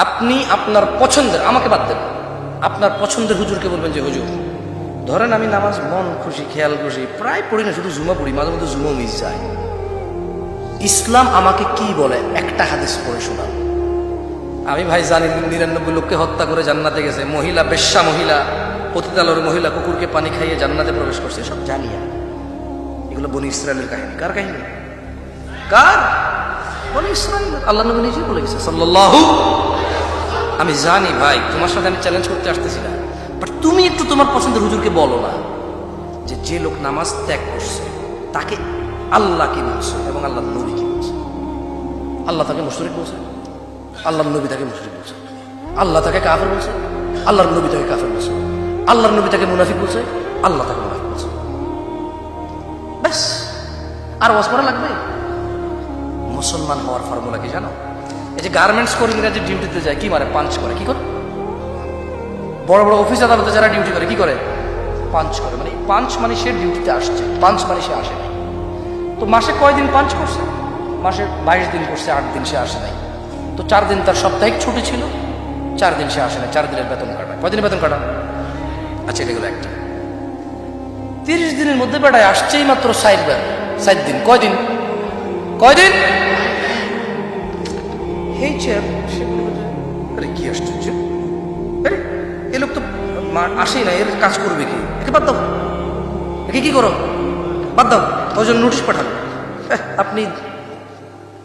আপনি আপনার পছন্দের, আমাকে বাদ দেন, আপনার পছন্দের হুজুরকে বলবেন যে হুজুর ধরেন আমি নামাজ মন খুশি খেয়াল খুশি প্রায় পড়ি না, শুধু জুমা পড়ি, মাঝে মধ্যে জুমা মিস যায়, ইসলাম আমাকে কি বলে একটা হাদিস পড়ে শোনান। আমি ভাই জানি 99 লোককে হত্যা করে জান্নাতে গেছে, মহিলা বেশ্যা মহিলা, পতিতালয়ের মহিলা কুকুরকে পানি খাইয়ে জান্নাতে প্রবেশ করছে, সব জানি। এগুলো বনি ইসরায়েলের কাহিনী। কার কাহিনী? কার? বনি ইসরায়েল। আল্লাহ নবী নিজে বলে গেছে সাল্লাল্লাহু। আমি জানি ভাই, তোমার সাথে আমি চ্যালেঞ্জ করতে আসতেছি না, বাট তুমি একটু তোমার পছন্দের হুজুরকে বলো না যে যে লোক নামাজ ত্যাগ করছে তাকে আল্লাহ কি বলছে এবং আল্লাহ নবী কি বলছে। আল্লাহ তাকে মুশরিক বলছে, আল্লাহর নবী তাকে মুশরিক বলছে, আল্লাহ তাকে কাফের বলছে, আল্লাহর নবী তাকে কাফের বলছে, আল্লাহর নবী তাকে মুনাফিক বলছে, আল্লাহ তাকে মুনাফিক বলছে। ব্যাস, আর ওয়াজ করা লাগবে? মুসলমান হওয়ার ফর্মুলা কি জানো? এই যে গার্মেন্টস কর্মীরা যে ডিউটিতে যায় কি মারে? পাঞ্চ করে। কি করে? বড় বড় অফিস আদালতে যারা ডিউটি করে কি করে? পাঞ্চ করে। মানে পাঞ্চ মানে সে ডিউটিতে আসছে, পাঞ্চ মানে সে আসে নাই। তো মাসে কয়দিন পাঞ্চ করছে? মাসে 22 দিন করছে, 8 দিন সে আসে নাই। তো 4 দিন তার সাপ্তাহিক ছুটি ছিল, 4 দিন সে আসে নাই, 4 দিনের বেতন কাটায়। কয়দিনের বেতন কাটা? আচ্ছা, এটা গেলো একটা। 30 দিনের মধ্যে বেড়ায় আসছেই মাত্র 7 দিন। কয়দিন? কয়দিন? এই চেয়ার আরে কি আশ্চর্য, আরে এ লোক তো আসেই না, এর কাজ করবে কি? একে বাদ দাও, একে কি করো? বাদ দাও, ওই জন্য নোটিশ পাঠান। আপনি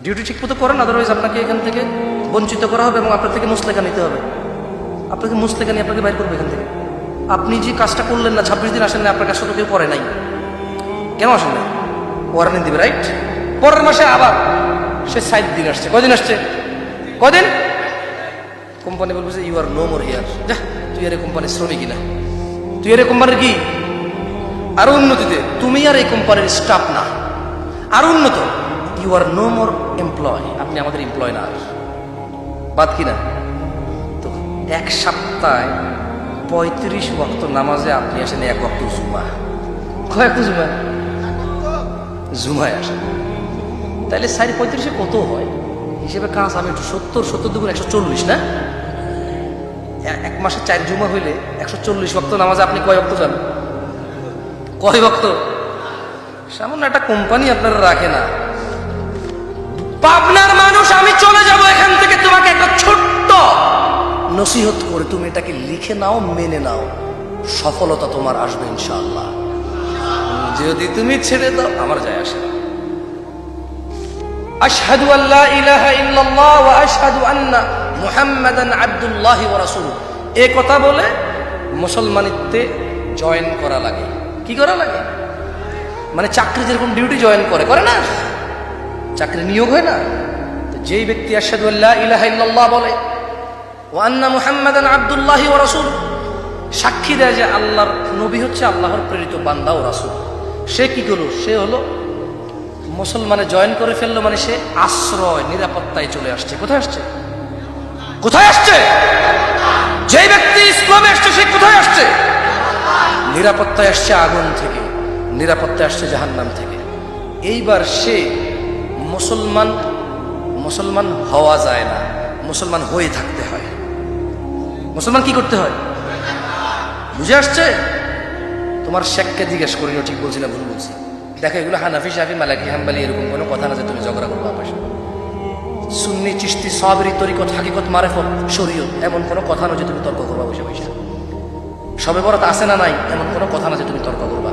ডিউটি ঠিক মতো করেন, আদারওয়াইজ আপনাকে এখান থেকে বঞ্চিত করা হবে এবং আপনার থেকে মুসলেখা নিতে হবে। আপনাকে মুসলেখা নিয়ে আপনাকে বাইর করবে এখান থেকে। আপনি যে কাজটা করলেন না, 26 দিন আসেন না, আপনার কাজটা তো কেউ করে নাই, কেন আসেন না? ওয়ার্নিং দিবে, রাইট? পরের মাসে আবার সে 7 দিন আসছে। কয়দিন আসছে? কদিন? কোম্পানি বলবে যে you are no more here. যা, তুই আর এই কোম্পানির শ্রমিকই না, তুই আর এই কোম্পানির কি? আরো উন্নতিতে তুমি আর এই কোম্পানির স্টাফ না, আরো উন্নত, you are no more employ, আপনি আমাদের এমপ্লয় না। বাদ কি না? তো এক সপ্তাহে 35 ওয়াক্ত নামাজে আপনি আসেন 1 ওয়াক্ত জুমা। কয়েক জুমা? জুমায় আসেন। তাইলে 35 কত হয় হিসেবে কাজ? আমি একটু 70 দুগুণ 140 না? এক মাসে 4 জুমা হইলে 140 ওয়াক্ত নামাজে আপনি কয় ওয়াক্ত যান? কয় ওয়াক্ত? সামান্য একটা কোম্পানি আপনারা রাখে না। পাবনার মানুষ, আমি চলে যাব এখান থেকে, তোমাকে একটা ছোট্ট নসিহত করে তুমি এটাকে লিখে নাও, মেনে নাও, সফলতা তোমার আসবে ইনশাআল্লাহ। যদি তুমি ছেড়ে দাও আমার যায় আসে না। আশহাদু আল্লা ইলাহা ইল্লাল্লাহ ওয়া আশহাদু আন্না মুহাম্মাদান আবদুল্লাহি ওয়া রাসূলুহু, এই কথা বলে মুসলমানিত্বে জয়েন করা লাগে। কি করা লাগে? মানে চাকরি যেরকম ডিউটি জয়েন করে না, চাকরি নিয়োগ হয় না? তো যেই ব্যক্তি আশহাদু আল্লা ইলাহা ইল্লাল্লাহ বলে ওয়া আন্না মুহাম্মাদান আবদুল্লাহি ওয়া রাসূলুহু, সাক্ষী দেয় যে আল্লাহর নবী হচ্ছে আল্লাহর প্রেরিত বান্দা ও রাসূল, সে কি করলো? সে হলো মুসলমানে জয়েন করে ফেললো, মানে সে আশ্রয় নিরাপত্তায় চলে আসছে। কোথায় আসছে? কোথায় আসছে? যে ব্যক্তি ইসলামে আসছে সে কোথায় আসছে? নিরাপত্তায় আসছে আগুন থেকে, নিরাপত্তায় আসছে জাহান্নাম থেকে। এইবার সে মুসলমান হওয়া যায় না, মুসলমান হয়ে থাকতে হয়। মুসলমান কি করতে হয়? বুঝে আসছে? তোমার শেখকে জিজ্ঞেস করিনি ঠিক বলছি না ভুল বলছি? দেখো, এগুলো হানাফি, শাফি, মালিকি, হাম্বলি এরকম কোনো কথা না যে তুমি ঝগড়া করবো আপসে। সুন্নি, চিশতি, সাবরি, তরিকত, হাকিকত, মারেফত, শরীয়ত, এমন কোনো কথা না যে তুমি তর্ক করবা বসে বসে। সবে বরাত আছে না নাই, এমন কোনো কথা না যে তুমি তর্ক করবা।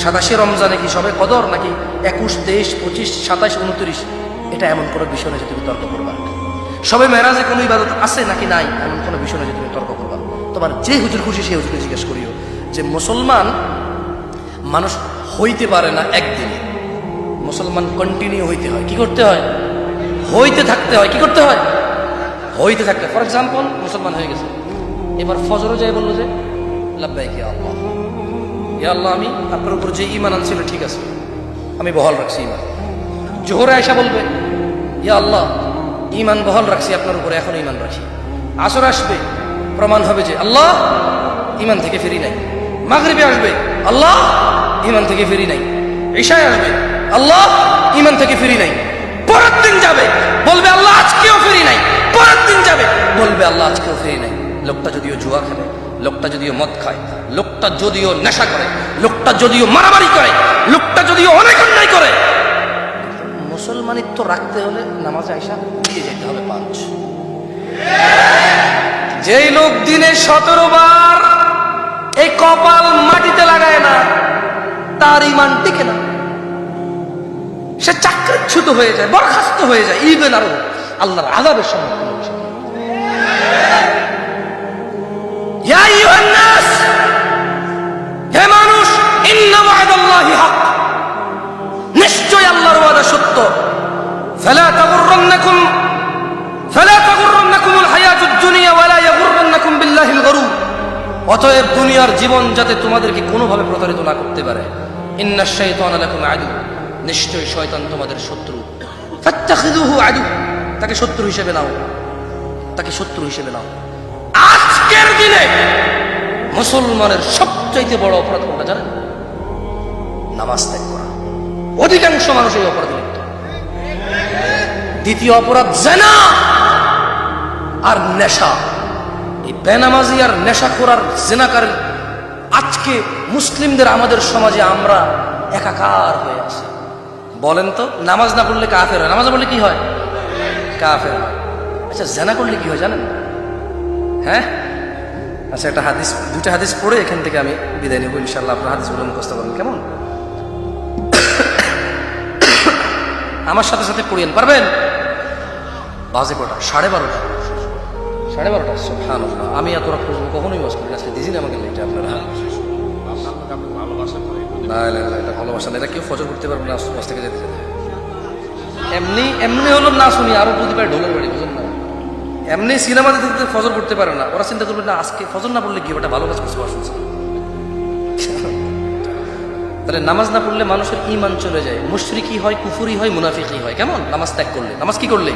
27 রমজানে কি সবে কদর নাকি 21, 23, 25, 27, 29, এটা এমন কোনো বিষয় না যে তুমি তর্ক করবা। সবে মেরাজে কোনো ইবাদত আছে নাকি নাই, এমন কোনো বিষয় না যে তুমি তর্ক করবা। তোমার যে হুজুর খুশি সেই হুজুরকে জিজ্ঞেস করিও যে মুসলমান মানুষ হইতে পারে না একদিনে, মুসলমান কন্টিনিউ হইতে হয়। কি করতে হয়? হইতে থাকতে হয়। কি করতে হয়? হইতে থাকতে। ফর এক্সাম্পল, মুসলমান হয়ে গেছে, এবার ফজরও যাই বললো যে লাব্বাইক ইয়া আল্লাহ, ইয়া আল্লাহ আমি আপনার উপর যে ঈমান আনছিল ঠিক আছে, আমি বহাল রাখছি ঈমান। জোহরে আয়সা বলবে ইয়া আল্লাহ ঈমান বহাল রাখছি আপনার উপরে, এখন ঈমান রাখি। আসর আসবে, প্রমাণ হবে যে আল্লাহ ঈমান থেকে ফিরি নাই। মাগরিবে আসবে, আল্লাহ ঈমান থেকে ফিরি নাই। ইশায় আসবে, আল্লাহ ঈমান থেকে ফিরি নাই। পরের দিন যাবে, বলবে আল্লাহ আজকেও ফিরি নাই। পরের দিন যাবে, বলবে আল্লাহ আজকেও ফিরে নেই। লোকটা যদিও জুয়া খেলে, লোকটা যদিও মদ খায়, লোকটা যদিও নেশা করে, লোকটা যদিও মারামারি করে, লোকটা যদিও অনেক অন্যায় করে, মুসলমানিত্ব রাখতে হলে নামাজে আইসা দিয়ে যেতে হবে 5। যেই লোক দিনে 17 বার এই কপাল মাটিতে লাগায় না, তার ঈমান টিকে না। সে চাকরিচ্যুত হয়ে যায়, বরখাস্ত হয়ে যায়, ইভেন আরো আল্লাহর আযাবের সম্মুখীন হচ্ছে। ইয়া আইয়ুহান নাস, হে মানুষ, ইন্না ওয়া'দাল্লাহি হক, নিশ্চয় আল্লাহর ওয়াদা সত্য। ফালা তাগুররান্নাকুমুল হায়াতুদ দুনিয়া ওয়ালা ইয়াগুররান্নাকুম বিল্লাহিল গরুর। অতএব দুনিয়ার জীবন যাতে তোমাদেরকে কোনোভাবে প্রতারিত না করতে পারে। ইন্নাশ শাইতানা লাকুম আদু, নিশ্চয় শয়তান তোমাদের শত্রু। ফাত্তাখিযুহু আদু, তাকে শত্রু হিসেবে নাও, তাকে শত্রু হিসেবে নাও। আজকের দিনে মুসলমানের সবচাইতে বড় অপরাধ কোনটা জানেন? নামাজ ত্যাগ করা। অধিকাংশ মানুষ এই অপরাধে লিপ্ত। দ্বিতীয় অপরাধ জিনা আর নেশা। এই বেনামাজি আর নেশাখোর আর জিনাকার আজকে মুসলিমদের আমাদের সমাজে আমরা একাকার হয়ে আছি। বলেন তো, নামাজ না পড়লে কাফের হয়, নামাজ পড়লে কি হয়? কাফের হয়। আচ্ছা, জিনা করলে কি হয় জানেন? হ্যাঁ, আচ্ছা, একটা হাদিস, 2টা হাদিস পড়ে এখান থেকে আমি বিদায় নেব ইনশাআল্লাহ। আপনার হাদিসগুলো মুখস্থ করবেন, কেমন? আমার সাথে সাথে পড়িয়েন, পারবেন? বাজে কটা? 12:30। 12:30। সুবহানাল্লাহ, আমি এত রাত পর্যন্ত কখনোই ওয়াজ করি না। আজকে দিয়েছেন আমাকে লেটে আপনারা। না না, এটা ভালোবাসা না, এটা কেউ ফজর করতে পারবে না ওয়াজ থেকে যেতে যেতে। এমনি এমনি হলো না শুনি, আরো যদি পারে ঢোলের বাড়ি, বুঝলেন না? এমনি সিনেমা দেখতে ফজর করতে পারে না, ওরা চিন্তা করবে না আজকে ফজর না পড়লে কি ওটা ভালো কাজ করছে, শুনছে। তাহলে নামাজ না পড়লে মানুষের ঈমান চলে যায়, মুশরিকি হয়, কুফরি হয়, মুনাফিকি হয়। কেমন? নামাজ ত্যাগ করলে। নামাজ কি করলে?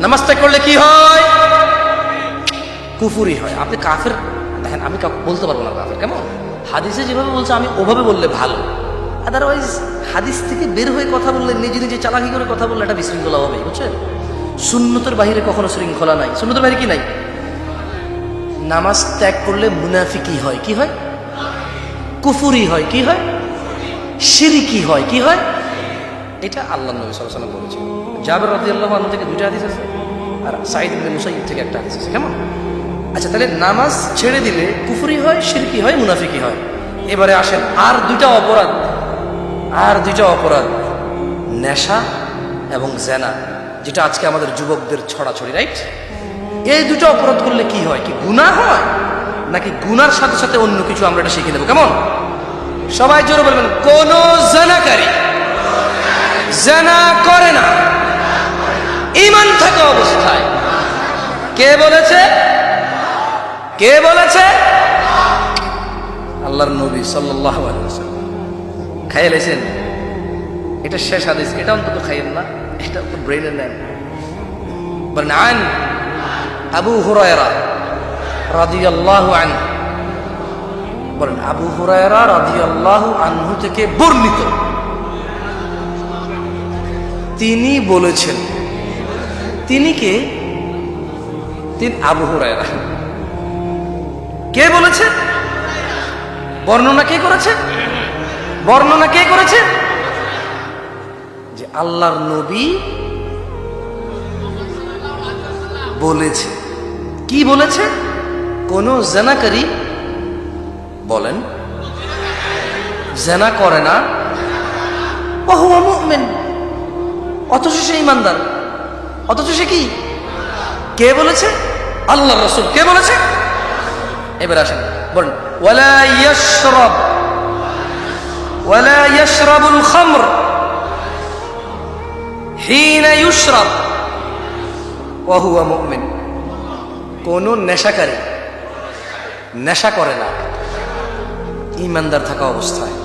নামাজ ত্যাগ করলে কি হয়? কুফরি হয়। আপনি কাফের, দেখেন আমি বলতে পারবো না কাফের, কেমন? হাদিসে যেভাবে বলছে আমি ওভাবে বললে ভালো। আদারওয়াইজ হাদিস থেকে বের হয়ে কথা বললে, নিজে নিজে চালাকি করে কথা বললে এটা বিশৃঙ্খলা হবে, বুঝছেন? সুন্নতের বাহিরে কখনো শৃঙ্খলা নাই। সুন্নতের বাহিরে কি নাই? নামাজ ত্যাগ করলে মুনাফিকি হয়। কি হয়? কুফরি হয়। কি হয়? শিরকি হয়। কি হয়? এটা আল্লাহর নবী সাল্লাল্লাহু আলাইহি ওয়াসাল্লাম বলেছেন। জাবের রাদিয়াল্লাহু আনহু থেকে 2টা হাদিস আছে, আর সাঈদ ইবনে মুসাইয়্যিব থেকে একটা হাদিস আছে। কেমন? আচ্ছা, তাহলে নামাজ ছেড়ে দিলে কুফরি হয়, শিরকি হয়, মুনাফিকি হয়। এবারে আসেন আর 2টা অপরাধ, নেশা এবং জিনা, যেটা আজকে আমাদের যুবকদের ছড়াছড়ি, রাইট? এই 2টা অপরাধ করলে কি হয়? কি গুনাহ হয়, নাকি গুনার সাথে সাথে অন্য কিছু আমরা এটা শিখে নেব? কেমন? সবাই জোরে বলবেন, কোন জিনাকারী জিনা করে না ঈমান থাকা অবস্থায়। কে বলেছে? কে বলেছে? আল্লাহর নবী সাল্লাল্লাহু আলাইহি ওয়াসাল্লাম। খাইয়ে লেছেন? এটা শেষ হাদিস, এটা অন্তত খাইয়েন না, এটা তো ব্রেইনে নেন। বলেন, আন আবু হুরায়রা রাদিয়াল্লাহু আনহু, বলেন আবু হুরায়রা রাদিয়াল্লাহু আনহু থেকে বর্ণিত, তিনি বলেছেন। তিনি কে? তিনি আবু হুরায়রা। কে বলেছে? বর্ণনা কে করেছে? বর্ণনা কে করেছে? যে আল্লাহর নবী বলেছে। কি বলেছে? কোন জিনাকারী, বলেন, জিনা করে না, ওয়া হুয়া মুমিন, অথচ সে ঈমানদার। অথচ সে কি? কে বলেছে? আল্লাহর রাসূল। কে বলেছে? এবার আসেন, বলেন, ওয়ালা ইয়াশরাবুল খামর হিনা ইউশরাব ওয়া হুয়া মুমিন। কোন নেশাকারী নেশা করে না ঈমানদার থাকা অবস্থায়।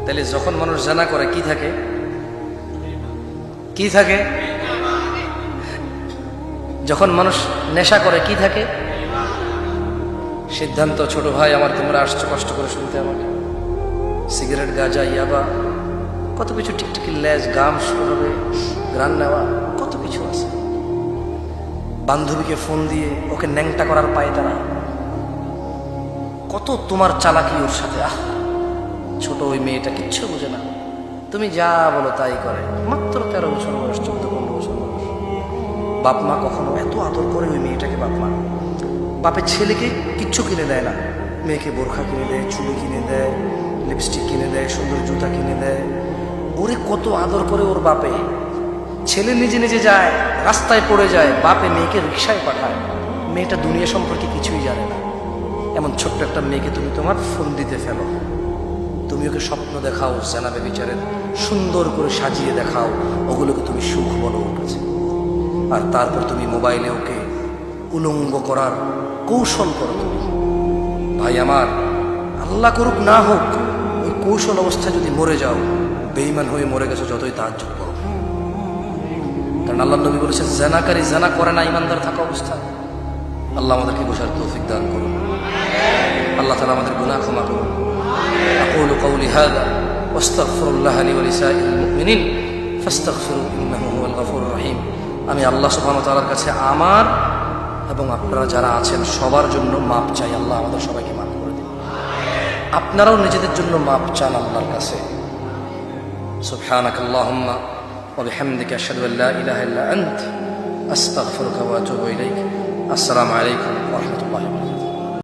তাহলে যখন মানুষ জিনা করে কি থাকে? কি থাকে? যখন মানুষ নেশা করে কি থাকে? সিদ্ধান্ত, ছোট ভাই আমার, তোমরা আসছো কষ্ট করে শুনতে আমাকে, সিগারেট, গাঁজা, ইয়াবা, কত কিছু, টিকটিকি লেজ, গাম, সুরবে গ্রান নেওয়া, কত কিছু আছে। বান্ধবীকে ফোন দিয়ে ওকে ন্যাংটা করার পায় তারা। কত তোমার চালাকি ওর সাথে। ছোট ওই মেয়েটা কিচ্ছু বোঝে না, তুমি যা বলো তাই করে। মাত্র 13 বছর বয়স, 14-15 বছর বয়স। বাপ মা কখনো এত আদর করে ওই মেয়েটাকে। বাপের ছেলেকে কিচ্ছু কিনে দেয় না, মেয়েকে বোরখা কিনে দেয়, চুড়ি কিনে দেয়, লিপস্টিক কিনে দেয়, সুন্দর জুতা কিনে দেয়। ওরে কত আদর করে ওর বাপে। ছেলে নিজে নিজে যায়, রাস্তায় পড়ে যায়, বাপে মেয়েকে রিকশায় পাঠায়। মেয়েটা দুনিয়া সম্পর্কে কিছুই জানে না। এমন ছোট্ট একটা মেয়েকে তুমি তোমার ফোন দিতে ফেলো। তুমি ওকে স্বপ্ন দেখাও জানাবে বিচারের, সুন্দর করে সাজিয়ে দেখাও, ওগুলোকে তুমি সুখ বলো ওর কাছে। আর তারপর তুমি মোবাইলে ওকে উলঙ্গ করার কৌশল করো তুমি। ভাই আমার, আল্লাহ করুক না হোক, ওই কৌশল অবস্থায় যদি মরে যাও, বেঈমান হয়ে মরে গেছো যতই তাহাজ্জুদ করো। কারণ আল্লাহ নবী বলেছেন, জানাকারী জানা করে না ইমানদার থাকা অবস্থায়। আল্লাহ আমাদেরকে বোঝার তৌফিক দান করুন। আল্লাহ তাআলা আমাদের গুনাহ ক্ষমা করুন। আকুলু কওলি হাযা ওয়াস্তাগফিরুল্লাহ লি ওয়া লিসাইরিল মুমিনিন ফাস্তাগফিরু ইন্নাহু হুয়াল গফুরুর রহিম। আমি আল্লাহ সুবহানাহু ওয়া তাআলার কাছে আমার এবং আপনারা যারা আছেন সবার জন্য মাপ চাই। আল্লাহ আমাদের সবাইকে মাফ করে দিন। আপনারাও নিজেদের জন্য মাপ চান আল্লাহর কাছে। সুবহানাকাল্লাহুম্মা ওয়া বিহামদিকা আশহাদু আল্লা ইলাহা ইল্লা আনতা আস্তাগফিরুকা ওয়া আতুবু ইলাইক। আসসালামু আলাইকুম